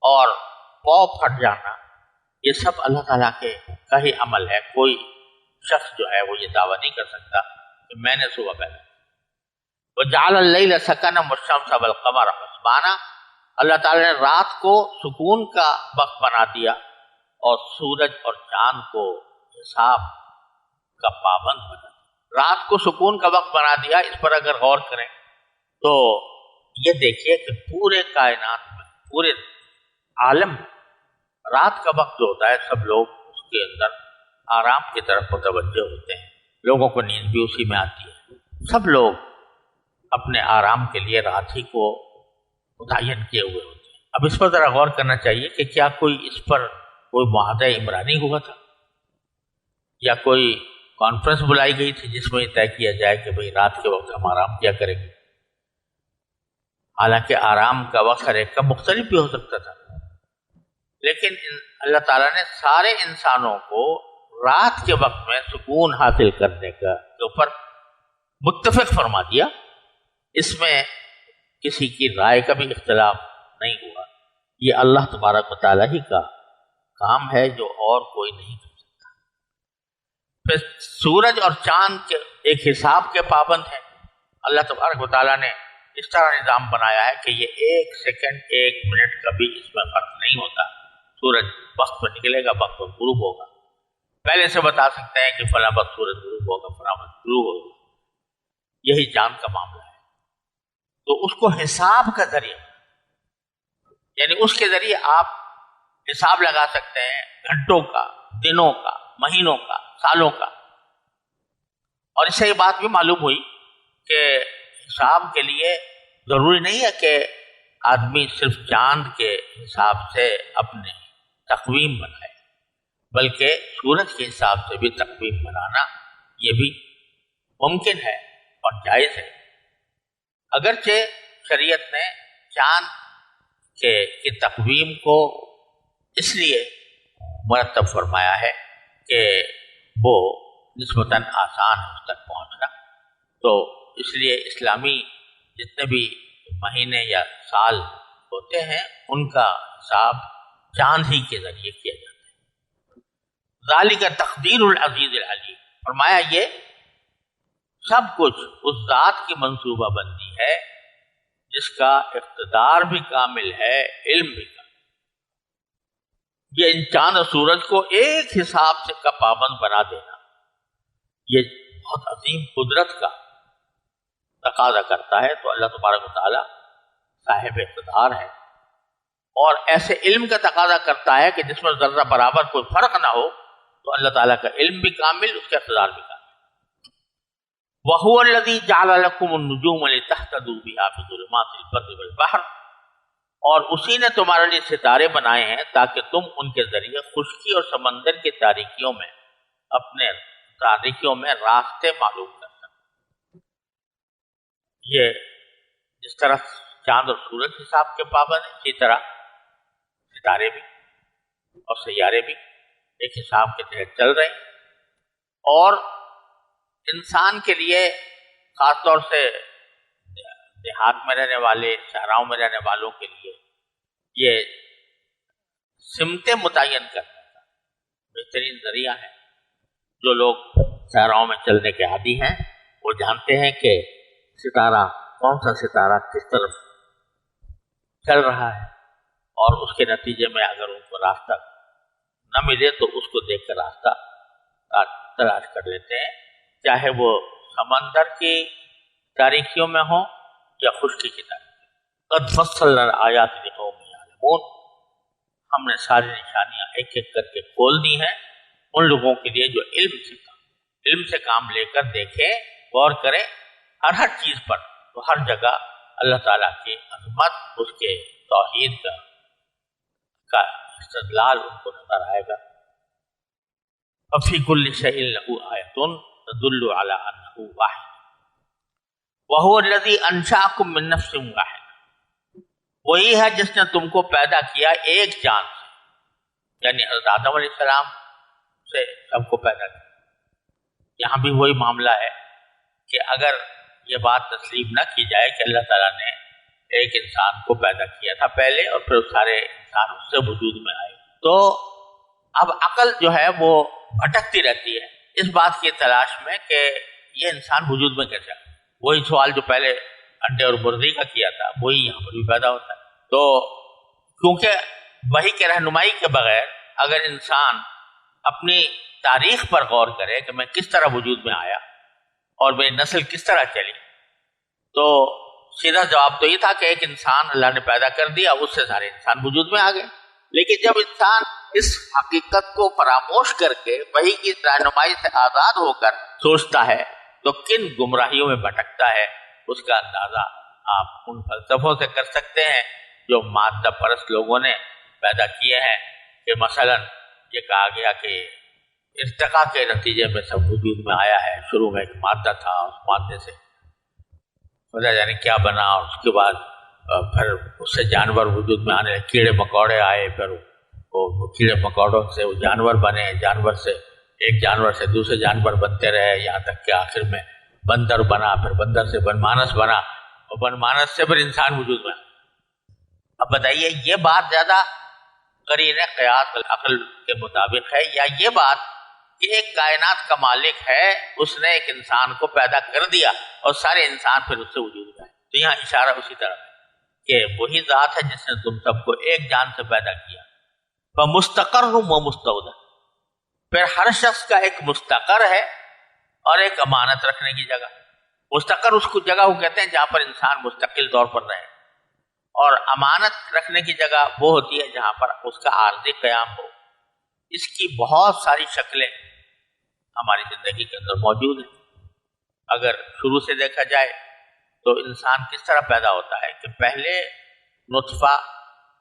اور پاؤ پھٹ جانا، یہ سب اللہ تعالیٰ کا ہی عمل ہے۔ کوئی شخص جو ہے وہ یہ دعویٰ نہیں کر سکتا کہ میں نے صبح پیدا کی۔ وَجَعَلَ اللَّيْلَ سَكَنًا وَالشَّمْسَ وَالْقَمَرَ حُسْبَانًا، اللہ تعالیٰ نے رات کو سکون کا وقت بنا دیا اور سورج اور چاند کو حساب کا پابند بنا دیا۔ رات کو سکون کا وقت بنا دیا، اس پر اگر غور کریں تو یہ دیکھیے کہ پورے کائنات میں، پورے عالم میں رات کا وقت جو ہوتا ہے سب لوگ اس کے اندر آرام کی طرف متوجہ ہوتے ہیں، لوگوں کو نیند بھی اسی میں آتی ہے، سب لوگ اپنے آرام کے لیے رات ہی کو متعین کیے ہوئے ہوتے ہیں۔ اب اس پر ذرا غور کرنا چاہیے کہ کیا کوئی اس پر کوئی معاہدہ عمرانی ہوا تھا یا کوئی کانفرنس بلائی گئی تھی جس میں یہ طے کیا جائے کہ بھئی رات کے وقت ہم آرام کیا کریں گے؟ حالانکہ آرام کا وقت ہر ایک کا مختلف بھی ہو سکتا تھا، لیکن اللہ تعالیٰ نے سارے انسانوں کو رات کے وقت میں سکون حاصل کرنے کے اوپر متفق فرما دیا۔ اس میں کسی کی رائے کا بھی اختلاف نہیں ہوا، یہ اللہ تبارک و تعالیٰ ہی کا کام ہے جو اور کوئی نہیں کر سکتا۔ پھر سورج اور چاند کے ایک حساب کے پابند ہیں، اللہ تبارک و تعالیٰ نے اس طرح نظام بنایا ہے کہ یہ ایک سیکنڈ ایک منٹ کا بھی اس میں فرق نہیں ہوتا۔ سورج وقت پر نکلے گا، وقت پر غروب ہوگا، پہلے سے بتا سکتے ہیں کہ فلاں وقت سورج غروب ہوگا، فلاں وقت غروب ہوگا۔ یہی چاند کا معاملہ ہے، تو اس کو حساب کا ذریعہ، یعنی اس کے ذریعے آپ حساب لگا سکتے ہیں گھنٹوں کا، دنوں کا، مہینوں کا، سالوں کا۔ اور اس سے یہ بات بھی معلوم ہوئی کہ حساب کے لیے ضروری نہیں ہے کہ آدمی صرف چاند کے حساب سے اپنے تقویم بنائے، بلکہ سورج کے حساب سے بھی تقویم بنانا یہ بھی ممکن ہے اور جائز ہے۔ اگرچہ شریعت نے چاند کی تقویم کو اس لیے مرتب فرمایا ہے کہ وہ نسبتاً آسان ہے اس تک پہنچنا، تو اس لیے اسلامی جتنے بھی مہینے یا سال ہوتے ہیں ان کا حساب چاند ہی کے ذریعے کیا جاتا ہے۔ ذالک تقدیر العزیز العلیم، فرمایا یہ سب کچھ اس ذات کی منصوبہ بندی ہے جس کا اقتدار بھی کامل ہے، علم بھی کامل۔ یہ ان چاند اور سورج کو ایک حساب سے کا پابند بنا دینا یہ بہت عظیم قدرت کا تقاضا کرتا ہے، تو اللہ تبارک و تعالی صاحب اقتدار ہے، اور ایسے علم کا تقاضا کرتا ہے کہ جس میں ذرہ برابر کوئی فرق نہ ہو، تو اللہ تعالیٰ کا علم بھی کامل، اس کا اقتدار بھی کامل۔ وَهُوَ الَّذِي جَعَلَ لَكُمُ النُّجُومَ لِتَهْتَدُوا بِهَا فِي ظُلُمَاتِ الْبَرِّ وَالْبَحْرِ، اور اسی نے تمہارے لیے ستارے بنائے ہیں تاکہ تم ان کے ذریعے خشکی اور سمندر کی تاریکیوں میں اپنے تاریکیوں میں راستے معلوم کر سکو۔ یہ جس طرح چاند اور سورج حساب کے پابند ہیں، اسی طرح ستارے بھی اور سیارے بھی ایک حساب کے تحت چل رہے ہیں، اور انسان کے لیے خاص طور سے دیہات میں رہنے والے، صحراؤں میں رہنے والوں کے لیے یہ سمتیں متعین کرنے کا بہترین ذریعہ ہے۔ جو لوگ صحراؤں میں چلنے کے عادی ہیں وہ جانتے ہیں کہ ستارہ کون سا ستارہ کس طرف چل رہا ہے، اور اس کے نتیجے میں اگر ان کو راستہ نہ ملے تو اس کو دیکھ کر راستہ تلاش کر لیتے ہیں، چاہے وہ سمندر کی تاریکیوں میں ہو یا خشکی کی تاریکیوں۔ قد فصلنا الآیات لقوم یعلمون، ہم نے ساری نشانیاں ایک ایک کر کے کھول دی ہیں ان لوگوں کے لیے جو علم سے کام لے کر دیکھیں، غور کریں ہر چیز پر، تو ہر جگہ اللہ تعالیٰ کی عظمت، اس کے توحید کا استدلال ان کو نظر آئے گا۔ وفی کل شیء لہ آیۃ تدل علی انہ واحد وہو الذی انشأکم من نفس واحد، وہی ہے جس نے تم کو پیدا کیا ایک جان سے، یعنی حضرت آدم علیہ السلام سے سب کو پیدا کیا۔ یہاں بھی وہی معاملہ ہے کہ اگر یہ بات تسلیم نہ کی جائے کہ اللہ تعالیٰ نے ایک انسان کو پیدا کیا تھا پہلے اور پھر سارے انسان اس سے وجود میں آئے، تو اب عقل جو ہے وہ بھٹکتی رہتی ہے اس بات کی تلاش میں کہ یہ انسان وجود میں کیسے آیا۔ وہی سوال جو پہلے انڈے اور مرغی کا کیا تھا وہی یہاں پر بھی پیدا ہوتا ہے۔ تو کیونکہ وحی کے رہنمائی کے بغیر اگر انسان اپنی تاریخ پر غور کرے کہ میں کس طرح وجود میں آیا اور میری نسل کس طرح چلی، تو سیدھا جواب تو یہ تھا کہ ایک انسان اللہ نے پیدا کر دیا، اس سے سارے انسان وجود میں آ گئے۔ لیکن جب انسان اس حقیقت کو فراموش کر کے وحی کی رہنمائی سے آزاد ہو کر سوچتا ہے تو کن گمراہیوں میں بھٹکتا ہے، اس کا اندازہ آپ ان فلسفوں سے کر سکتے ہیں جو مادہ پرست لوگوں نے پیدا کیے ہیں، کہ مثلا یہ کہا گیا کہ ارتقاء کے نتیجے میں سب وجود میں آیا ہے، شروع میں ایک مادہ تھا، اس مادے سے خدا جانے کیا بنا، اور اس کے بعد پھر اس سے جانور وجود میں آنے، کیڑے مکوڑے آئے، پھر وہ کیڑے مکوڑوں سے وہ جانور بنے، جانور سے ایک جانور سے دوسرے جانور بنتے رہے، یہاں تک کہ آخر میں بندر بنا، پھر بندر سے بن مانس بنا، اور بن مانس سے پھر انسان وجود میں۔ اب بتائیے یہ بات زیادہ قرین قیاس عقل کے مطابق ہے، یا یہ بات کہ ایک کائنات کا مالک ہے، اس نے ایک انسان کو پیدا کر دیا اور سارے انسان پھر اس سے وجود میں آئے؟ تو یہاں اشارہ اسی طرح ہے کہ وہی ذات ہے جس نے تم سب کو ایک جان سے پیدا کیا۔ فمستقر و مستودع، پھر ہر شخص کا ایک مستقر ہے اور ایک امانت رکھنے کی جگہ۔ مستقر اس کو جگہ وہ کہتے ہیں جہاں پر انسان مستقل طور پر رہے، اور امانت رکھنے کی جگہ وہ ہوتی ہے جہاں پر اس کا عارضی قیام ہو۔ اس کی بہت ساری شکلیں ہماری زندگی کے اندر موجود ہیں۔ اگر شروع سے دیکھا جائے تو انسان کس طرح پیدا ہوتا ہے کہ پہلے نطفہ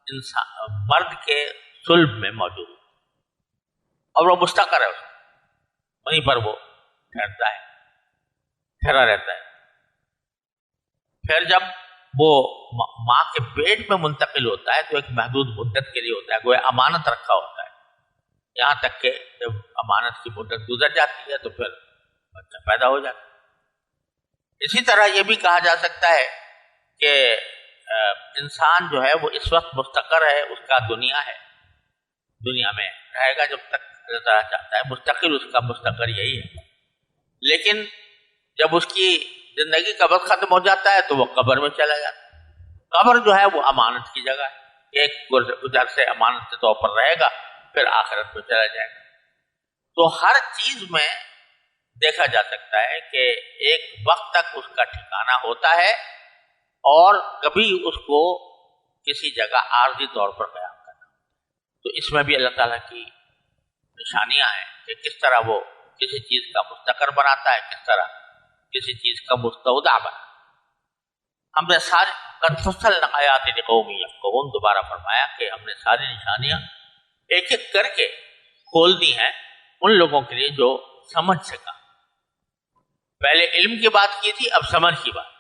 انسان مرد کے صلب میں موجود ہے اور وہ مستقر ہے، وہیں پر وہ ٹھہرا رہتا ہے۔ پھر جب وہ ماں کے پیٹ میں منتقل ہوتا ہے تو ایک محدود مدت کے لیے ہوتا ہے، گویا امانت رکھا ہوتا ہے، یہاں تک کہ جب امانت کی مدت گزر جاتی ہے تو پھر بچہ پیدا ہو جاتا ہے۔ اسی طرح یہ بھی کہا جا سکتا ہے کہ انسان جو ہے وہ اس وقت مستقر ہے، اس کا دنیا ہے، دنیا میں رہے گا جب تک اللہ تعالیٰ چاہتا ہے، مستقل اس کا مستقر یہی ہے۔ لیکن جب اس کی زندگی کا وقت ختم ہو جاتا ہے تو وہ قبر میں چلا جاتا ہے۔ قبر جو ہے وہ امانت کی جگہ ہے، ایک گزر سے امانت کے طور پر رہے گا، پھر آخرت میں چلا جائے گا۔ تو ہر چیز میں دیکھا جا سکتا ہے کہ ایک وقت تک اس کا ٹھکانہ ہوتا ہے اور کبھی اس کو کسی جگہ عارضی طور پر قیام کرنا۔ تو اس میں بھی اللہ تعالیٰ کی نشانیاں ہیں کہ کس طرح وہ کسی چیز کا مستقر بناتا ہے، کس طرح کسی چیز کا مستودع بنا۔ ہم نے سارے قد فصلنا آیات لقوم یفقہون، دوبارہ فرمایا کہ ہم نے ساری نشانیاں ایک ایک کر کے کھول دی ہیں ان لوگوں کے لیے جو سمجھ سکا۔ پہلے علم کی بات کی تھی، اب سمجھ کی بات،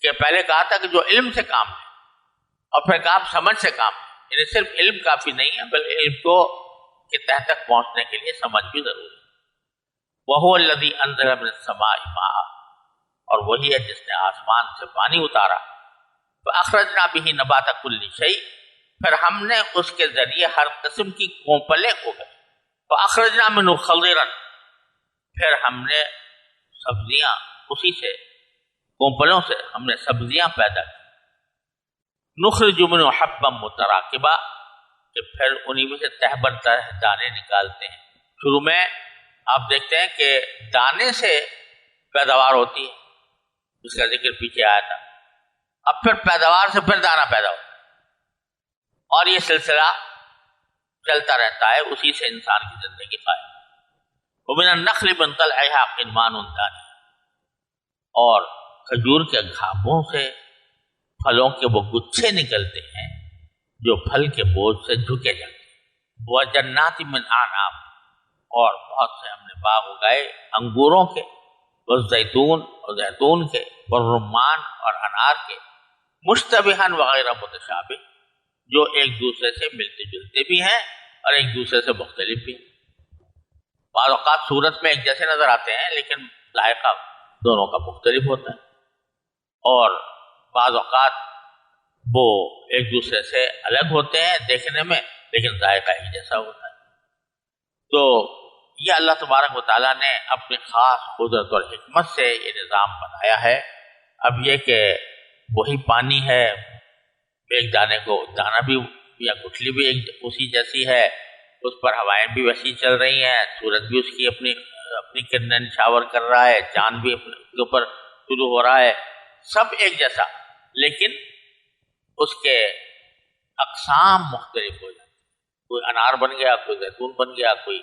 کہ پہلے کہا تھا کہ جو علم سے کام ہے، اور پھر کہا سمجھ سے کام ہے، یعنی صرف علم کافی نہیں ہے بلکہ علم کو کے تحت تک پہنچنے کے لیے سمجھ بھی ضروری ہے۔ وَهُوَ الَّذِي أَنزَلَ مِنَ السَّمَاءِ مَاءً، اور وہی ہے جس نے آسمان سے پانی اتارا، فَأَخْرَجْنَا بِهِ نَبَاتَ كُلِّ شَيْءٍ، پھر ہم نے اس کے ذریعے ہر قسم کی کونپلیں اگائی، فَأَخْرَجْنَا مِنْهُ خَضِرًا، پھر ہم نے سبزیاں، اسی سے کونپلوں سے ہم نے سبزیاں پیدا کی، نخرج منہ حبا متراکبا، کہ پھر انہی میں سے تہ بر تہ دانے نکالتے ہیں۔ شروع میں آپ دیکھتے ہیں کہ دانے سے پیداوار ہوتی ہے، اس کا ذکر پیچھے آیا تھا، اب پھر پیداوار سے پھر دانہ پیدا ہوتا ہے، اور یہ سلسلہ چلتا رہتا ہے، اسی سے انسان کی زندگی قائم۔ ومن النخل من طلعها قنوان دانیہ، اور کھجور کے گھاپوں سے پھلوں کے وہ گچھے نکلتے ہیں جو پھل کے بوجھ سے جھکے جاتے ہیں۔ وجنات من اعناب، اور بہت سے ہم نے باغ اگائے انگوروں کے، والزیتون اور زیتون کے، والرمان اور انار کے، مشتبہن وغیرہ متشابہ، جو ایک دوسرے سے ملتے جلتے بھی ہیں اور ایک دوسرے سے مختلف بھی ہیں۔ بعض اوقات صورت میں ایک جیسے نظر آتے ہیں لیکن ذائقہ دونوں کا مختلف ہوتا ہے، اور بعض اوقات وہ ایک دوسرے سے الگ ہوتے ہیں دیکھنے میں لیکن ذائقہ ایک جیسا ہوتا ہے۔ تو یہ اللہ تبارک و تعالیٰ نے اپنی خاص قدرت اور حکمت سے یہ نظام بنایا ہے۔ اب یہ کہ وہی پانی ہے، ایک دانے کو دانا بھی یا گٹھلی بھی ایک اسی جیسی ہے، اس پر ہوائیں بھی ویسی چل رہی ہیں، سورج بھی اس کی اپنی کرنیں نشاور کر رہا ہے، چاند بھی اس کے اوپر شروع ہو رہا ہے، سب ایک جیسا، لیکن اس کے اقسام مختلف ہو جاتے ہیں، کوئی انار بن گیا، کوئی زیتون بن گیا، کوئی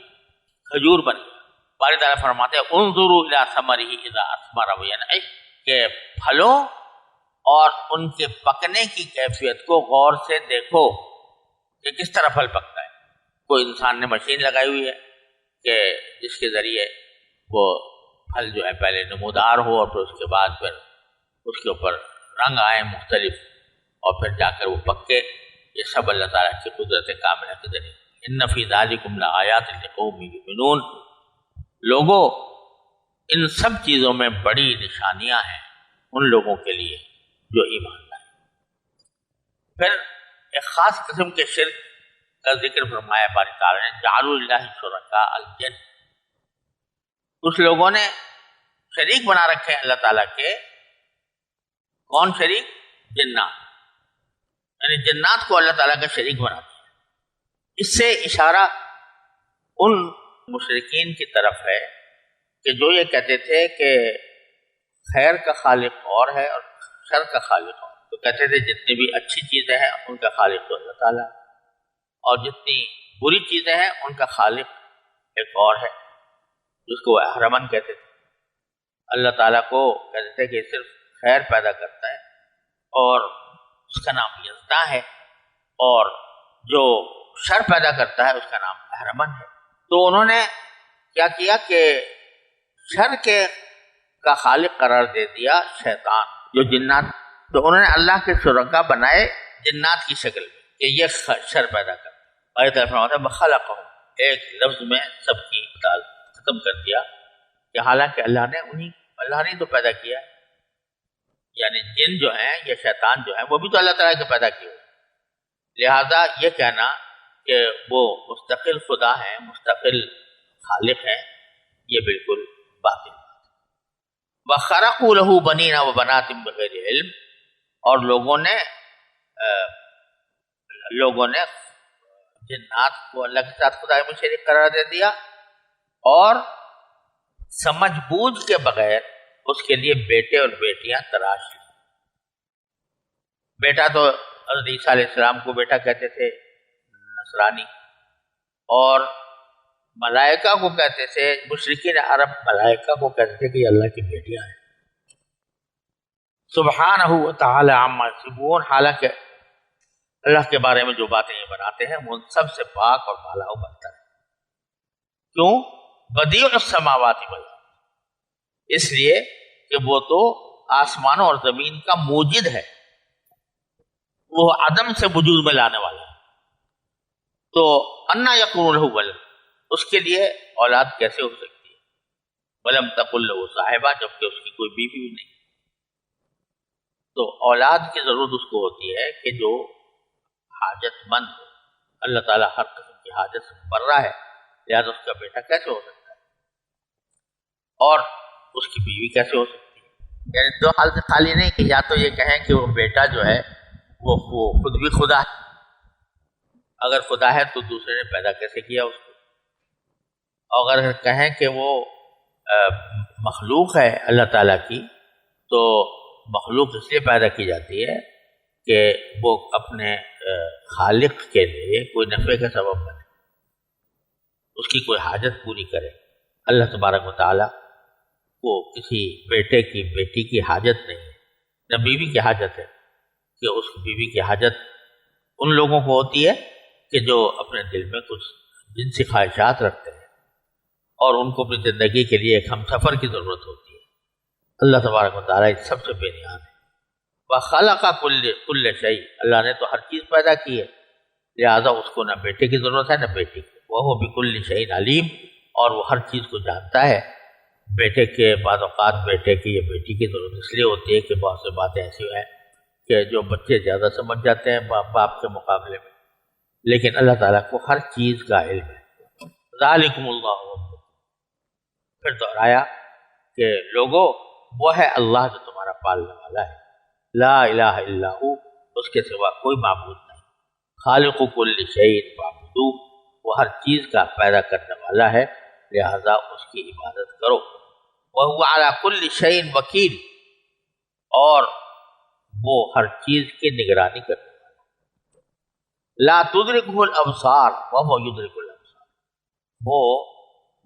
کھجور بن گیا۔ باری تعالیٰ فرماتے ہیں انظروا الی ثمرہ اذا اثمر وینعم، کہ پھلوں اور ان کے پکنے کی کیفیت کو غور سے دیکھو کہ کس طرح پھل پکتا ہے۔ کوئی انسان نے مشین لگائی ہوئی ہے کہ جس کے ذریعے وہ پھل جو ہے پہلے نمودار ہو اور پھر اس کے بعد پھر اس کے اوپر رنگ آئے مختلف اور پھر جا کر وہ پکے۔ یہ سب اللہ تعالیٰ کی قدرت کاملہ کے ذریعے۔ ان فی ذالکم لآیات لقوم یؤمنون، لوگوں ان سب چیزوں میں بڑی نشانیاں ہیں ان لوگوں کے لیے جو ایمان لائے۔ پھر ایک خاص قسم کے شرک کا ذکر فرمایا باری تعالیٰ نے، جعلوا للہ شرکاء الجن، کچھ لوگوں نے شریک بنا رکھے ہیں اللہ تعالیٰ کے۔ کون شریک؟ جنات، یعنی جنات کو اللہ تعالیٰ کا شریک بنا دیا۔ اس سے اشارہ ان مشرکین کی طرف ہے کہ جو یہ کہتے تھے کہ خیر کا خالق اور ہے اور شر کا خالق اور، تو کہتے تھے جتنی بھی اچھی چیزیں ہیں ان کا خالق تو اللہ تعالیٰ، اور جتنی بری چیزیں ہیں ان کا خالق ایک اور ہے جس کو اہرمن کہتے تھے۔ اللہ تعالیٰ کو کہتے تھے کہ صرف خیر پیدا کرتا ہے اور اس کا نام یزداں ہے، اور جو شر پیدا کرتا ہے اس کا نام اہرمن ہے۔ تو انہوں نے کیا کیا کہ شر کا خالق قرار دے دیا شیطان، جو جنات، تو انہوں نے اللہ کے شرکا بنائے جنات کی شکل میں کہ یہ شر پیدا کرتا ہے۔ اور طرف ہوتا ہے بخلقہم، ایک لفظ میں سب کی مثال ختم کر دیا کہ حالانکہ اللہ نے تو پیدا کیا، یعنی جن جو ہیں یا شیطان جو ہیں وہ بھی تو اللہ تعالیٰ کے پیدا کیے ہوئے، لہذا یہ کہنا کہ وہ مستقل خدا ہیں، مستقل خالق ہیں، یہ بالکل باطل۔ وَخَرَقُوا لَهُ بَنِينَ وَبَنَاتٍ بِغَيْرِ عِلْمٍ، اور لوگوں نے جنات کو اللہ کے ساتھ خدا میں شریک قرار دے دیا اور سمجھ بوجھ کے بغیر اس کے لیے بیٹے اور بیٹیاں تراش لی۔ بیٹا تو حضرت عیسیٰ علیہ السلام کو بیٹا کہتے تھے نصرانی، اور ملائکہ کو کہتے تھے، مشرکین عرب ملائکہ کو کہتے تھے کہ یہ اللہ کی بیٹیاں ہیں۔ سبحانہ وتعالی عما یصفون، حالانکہ اللہ کے بارے میں جو باتیں یہ بناتے ہیں وہ ان سب سے پاک اور بالا و برتر ہے۔ کیوں؟ بدیع السماوات والارض، اس لیے کہ وہ تو آسمانوں اور زمین کا موجد ہے، وہ عدم سے وجود میں لانے والا ہے۔ تو انا یکون لہ ولد، اس کے لیے اولاد کیسے ہو سکتی ہے؟ ولم تکن لہ صاحبہ، جبکہ اس کی کوئی بیوی بھی نہیں۔ تو اولاد کی ضرورت اس کو ہوتی ہے کہ جو حاجت مند ہو۔ اللہ تعالیٰ ہر قسم کی حاجت سے مبرہ ہے، لہٰذا اس کا بیٹا کیسے ہو سکتا ہے اور اس کی بیوی کیسے ہو سکتی ہے؟ یعنی دو حال سے خالی نہیں کہ یا تو یہ کہیں کہ وہ بیٹا جو ہے وہ خود بھی خدا ہے. اگر خدا ہے تو دوسرے نے پیدا کیسے کیا اس کو؟ اور اگر کہیں کہ وہ مخلوق ہے اللہ تعالیٰ کی، تو مخلوق اس لیے پیدا کی جاتی ہے کہ وہ اپنے خالق کے لیے کوئی نفع کا سبب بنے، اس کی کوئی حاجت پوری کرے. اللہ تبارک و تعالیٰ کو کسی بیٹے کی بیٹی کی حاجت نہیں ہے، نہ بیوی کی حاجت ہے کہ اس بیوی کی حاجت ان لوگوں کو ہوتی ہے کہ جو اپنے دل میں کچھ جنسی خواہشات رکھتے ہیں اور ان کو اپنی زندگی کے لیے ایک ہم سفر کی ضرورت ہوتی ہے. اللہ تبارک و تعالیٰ اس سب سے بے نیاز ہے. وَخَلَقَ كُلَّ شَيْءٍ، اللہ نے تو ہر چیز پیدا کی ہے، لہذا اس کو نہ بیٹے کی ضرورت ہے نہ بیٹی کی. وَهُوَ بِكُلِّ شَيْءٍ عَلِيمٌ، اور وہ ہر چیز کو جانتا ہے. بیٹے کے بعض اوقات بیٹے کی یا بیٹی کی ضرورت اس لیے ہوتی ہے کہ بہت سی باتیں ایسی ہیں کہ جو بچے زیادہ سمجھ جاتے ہیں باپ کے مقابلے میں، لیکن اللہ تعالیٰ کو ہر چیز کا علم ہے. ذالکم اللہ ربکم، پھر دہرایا کہ لوگو وہ ہے اللہ جو تمہارا پالنے والا ہے. لا الہ الا ہو، اس کے سوا کوئی معبود نہیں. خالق کل شیء فاعبدوہ، وہ ہر چیز کا پیدا کرنے والا ہے، لہذا اس کی عبادت کرو. وہو علی کل شیء وکیل، اور وہ ہر چیز کی نگرانی کرنے والا. لا تدرکہ الابصار وہو یدرک الابصار، وہ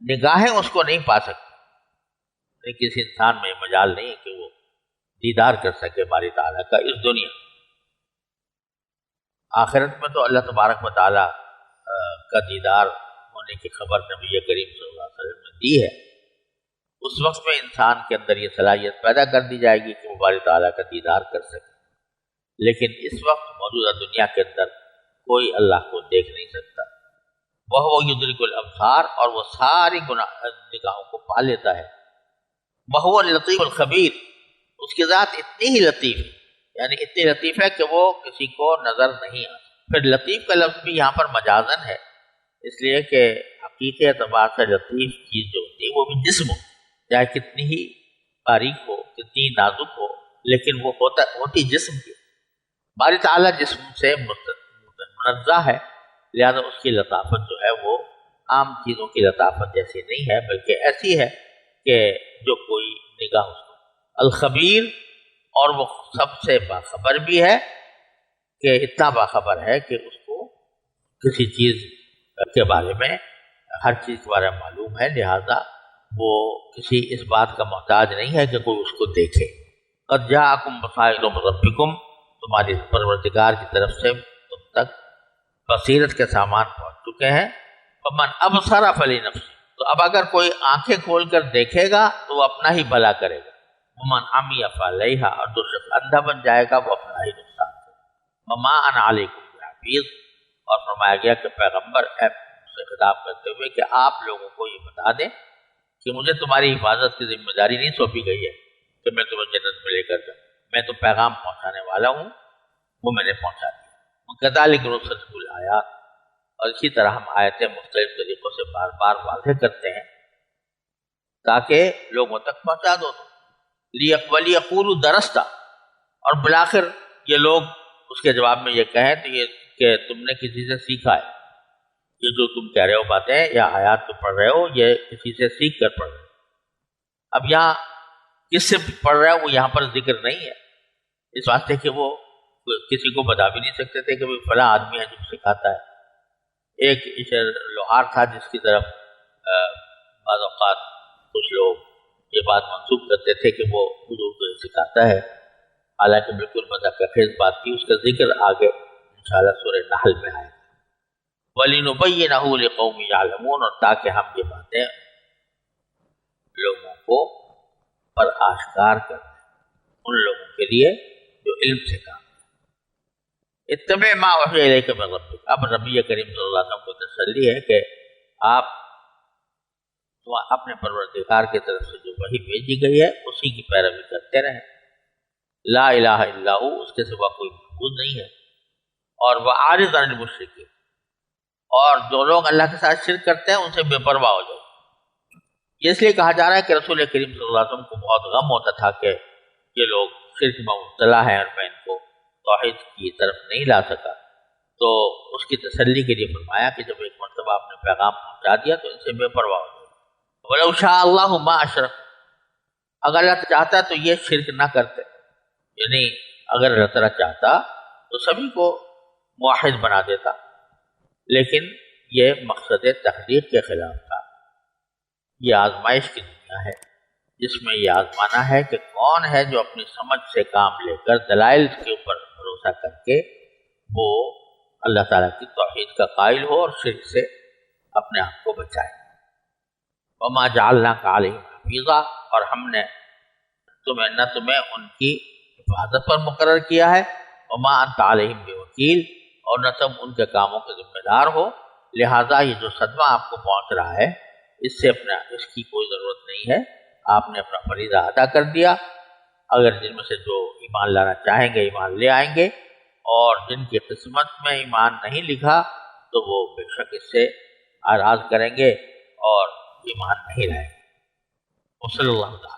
نگاہیں اس کو نہیں پا سکتی. کسی انسان میں مجال نہیں کہ وہ دیدار کر سکے باری تعالیٰ کا اس دنیا. آخرت میں تو اللہ تبارک و تعالیٰ کا دیدار ہونے کی خبر نبی کریم صلی اللہ علیہ وسلم نے دی ہے. اس وقت میں انسان کے اندر یہ صلاحیت پیدا کر دی جائے گی کہ وہ باری تعالیٰ کا دیدار کر سکے. لیکن اس وقت موجودہ دنیا کے اندر کوئی اللہ کو دیکھ نہیں سکتا. وہ یدرک الابصار، اور وہ ساری نگاہوں کو پا لیتا ہے. وہ اللطیف الخبیر، اس کی ذات اتنی ہی لطیف، یعنی اتنی لطیف ہے کہ وہ کسی کو نظر نہیں آتا. پھر لطیف کا لفظ بھی یہاں پر مجازن ہے، اس لیے کہ حقیقی اعتبار سے لطیف چیز جو ہوتی ہے وہ بھی جسم ہو، چاہے کتنی ہی باریک ہو، کتنی نازک ہو، لیکن وہ ہوتی جسم کی. باری تعالیٰ جسم سے منزہ ہے، لہذا اس کی لطافت جو ہے وہ عام چیزوں کی لطافت جیسی نہیں ہے، بلکہ ایسی ہے کہ جو کوئی نگاہ اس کو. الخبیر، اور وہ سب سے باخبر بھی ہے، کہ اتنا باخبر ہے کہ اس کو کسی چیز کے بارے میں ہر چیز کے بارے میں معلوم ہے، لہذا وہ کسی اس بات کا محتاج نہیں ہے کہ کوئی اس کو دیکھے. قد جاءکم بصائر من ربکم، تمہاری پروردگار کی طرف سے تم تک بصیرت کے سامان پہنچ چکے ہیں. فمن ابصر فلنفسہ، تو اب اگر کوئی آنکھیں کھول کر دیکھے گا تو وہ اپنا ہی بھلا کرے گا. ومن عمی فعلیہا، اور جو شخص اندھا بن جائے گا وہ اپنا ہی نقصان کرے گا. وما انا علیکم بحفیظ، اور فرمایا گیا کہ پیغمبر سے خطاب کرتے ہوئے کہ آپ لوگوں کو یہ بتا دیں کہ مجھے تمہاری حفاظت کی ذمہ داری نہیں سونپی گئی ہے کہ میں تمہیں جنت میں لے کر جاؤں. میں تو پیغام پہنچانے والا ہوں، وہ میں نے پہنچا دیا. کذالک نفصل الآیات، اور اسی طرح ہم آیتیں مختلف طریقوں سے بار بار واضح کرتے ہیں تاکہ لوگوں تک پہنچا دو. وَلِيَقُولُوا دَرَسْتَ، اور بالآخر یہ لوگ اس کے جواب میں یہ کہیں تو یہ کہ تم نے کسی سے سیکھا ہے. یہ جو تم کہہ رہے ہو باتیں یا آیات کو پڑھ رہے ہو، یہ کسی سے سیکھ کر پڑھ رہے ہو. اب یہاں کس سے پڑھ رہا ہے وہ یہاں پر ذکر نہیں ہے، اس واسطے کہ وہ کسی کو بتا بھی نہیں سکتے تھے کہ فلاں آدمی ہے جو سکھاتا ہے. ایک لوہار تھا جس کی طرف بعض اوقات کچھ لوگ یہ بات منسوخ کرتے تھے کہ وہ حضور کو سکھاتا ہے، حالانکہ بالکل مذہب کا خیز بات تھی. اس کا ذکر آگے انشاءاللہ سورہ نحل میں آئے. وَلِنُبَيِّنَهُ لِقَوْمٍ يَعْلَمُونَ، اور تاکہ ہم یہ باتیں لوگوں کو پر آشکار کر دیں، ان لوگوں کے لیے جو علم سے کام. اتبع ما اوحی الیک من ربک، اب نبی کریم صلی اللہ علیہ وسلم کو تسلی ہے کہ آپ اپنے پروردگار کی طرف سے جو وحی بھیجی گئی ہے اسی کی پیروی کرتے رہیں. لا الہ الا ہو، اس کے سوا کوئی معبود نہیں ہے. اور وَأَعْرِضْ عَنِ الْمُشْرِكِينَ، اور جو لوگ اللہ کے ساتھ شرک کرتے ہیں ان سے بے پرواہ ہو جائے. یہ اس لیے کہا جا رہا ہے کہ رسول کریم صلی اللہ علیہ وسلم کو بہت غم ہوتا تھا کہ یہ لوگ شرک میں مبتلا ہیں اور میں ان کو توحید کی طرف نہیں لا سکا، تو اس کی تسلی کے لیے فرمایا کہ جب ایک مرتبہ آپ نے پیغام پہنچا دیا تو ان سے بے پرواہ ہو جائے۔ وَلَوْ شَاءَ اللَّهُ مَا أَشْرَكُوا، اگر اللہ چاہتا تو یہ شرک نہ کرتے، یعنی اگر اللہ تعالیٰ چاہتا تو سبھی کو موحد بنا دیتا، لیکن یہ مقصد تخلیق کے خلاف تھا۔ یہ آزمائش کی دنیا ہے جس میں یہ آزمانا ہے کہ کون ہے جو اپنی سمجھ سے کام لے کر دلائل کے اوپر بھروسہ کر کے وہ اللہ تعالیٰ کی توحید کا قائل ہو اور شرک سے اپنے آپ کو بچائے۔ وَمَا جَعَلْنَاكَ عَلَيْهِمْ حَفِيظًا، اور ہم نے تمہیں ان کی حفاظت پر مقرر کیا ہے۔ وَمَا أَنْتَ عَلَيْهِمْ بِوَكِيلٍ، اور نہ تم ان کے کاموں کے ذمہ دار ہو، لہٰذا یہ جو صدمہ آپ کو پہنچ رہا ہے اس کی کوئی ضرورت نہیں ہے، آپ نے اپنا فریضہ ادا کر دیا۔ اگر جن میں سے جو ایمان لانا چاہیں گے ایمان لے آئیں گے، اور جن کی قسمت میں ایمان نہیں لکھا تو وہ بے شک اس سے اعراض کریں گے اور ایمان نہیں لائیں گے۔ وصلی اللہ تعالیٰ